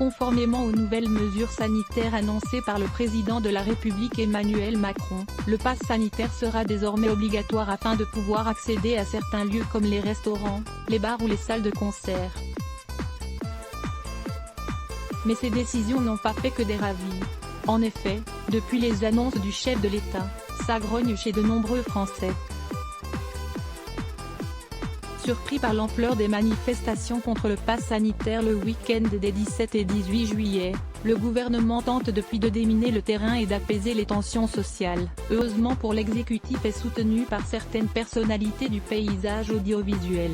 Conformément aux nouvelles mesures sanitaires annoncées par le président de la République Emmanuel Macron, le pass sanitaire sera désormais obligatoire afin de pouvoir accéder à certains lieux comme les restaurants, les bars ou les salles de concert. Mais ces décisions n'ont pas fait que des ravis. En effet, depuis les annonces du chef de l'État, ça grogne chez de nombreux Français. Surpris par l'ampleur des manifestations contre le pass sanitaire le week-end des 17 et 18 juillet, le gouvernement tente depuis de déminer le terrain et d'apaiser les tensions sociales. Heureusement pour l'exécutif est soutenu par certaines personnalités du paysage audiovisuel.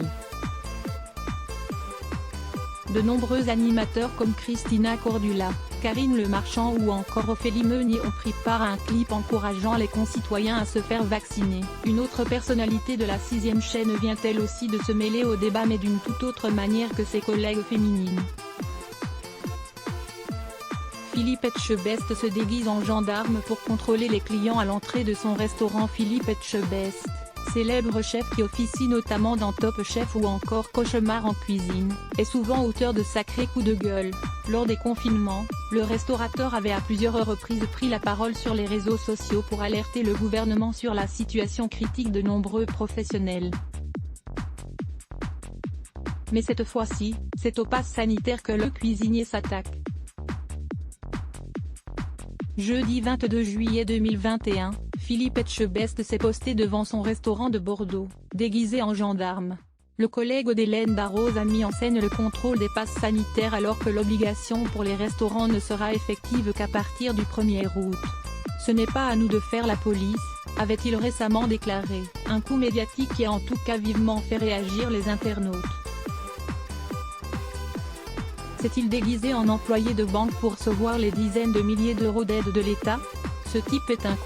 De nombreux animateurs comme Christina Cordula, Karine Le Marchand ou encore Ophélie Meunier ont pris part à un clip encourageant les concitoyens à se faire vacciner. Une autre personnalité de la 6e chaîne vient elle aussi de se mêler au débat mais d'une toute autre manière que ses collègues féminines. Philippe Etchebest se déguise en gendarme pour contrôler les clients à l'entrée de son restaurant. Philippe Etchebest, célèbre chef qui officie notamment dans Top Chef ou encore Cauchemar en cuisine, est souvent auteur de sacrés coups de gueule. Lors des confinements, le restaurateur avait à plusieurs reprises pris la parole sur les réseaux sociaux pour alerter le gouvernement sur la situation critique de nombreux professionnels. Mais cette fois-ci, c'est au pass sanitaire que le cuisinier s'attaque. Jeudi 22 juillet 2021, Philippe Etchebest s'est posté devant son restaurant de Bordeaux, déguisé en gendarme. Le collègue d'Hélène Darroze a mis en scène le contrôle des passes sanitaires alors que l'obligation pour les restaurants ne sera effective qu'à partir du 1er août. Ce n'est pas à nous de faire la police, avait-il récemment déclaré, un coup médiatique qui a en tout cas vivement fait réagir les internautes. S'est-il déguisé en employé de banque pour recevoir les dizaines de milliers d'euros d'aide de l'État? Ce type est un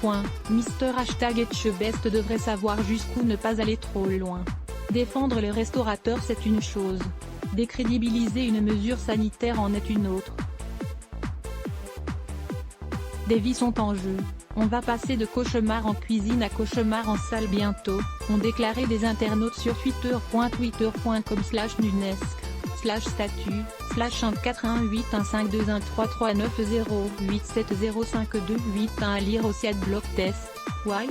con. Mister #Etchebest devrait savoir jusqu'où ne pas aller trop loin. Défendre les restaurateurs c'est une chose. Décrédibiliser une mesure sanitaire en est une autre. Des vies sont en jeu. On va passer de cauchemar en cuisine à cauchemar en salle bientôt, ont déclaré des internautes sur twitter.twitter.com/nunesque/statut/141815213390870570528 à lire aussi @blogtest. Why?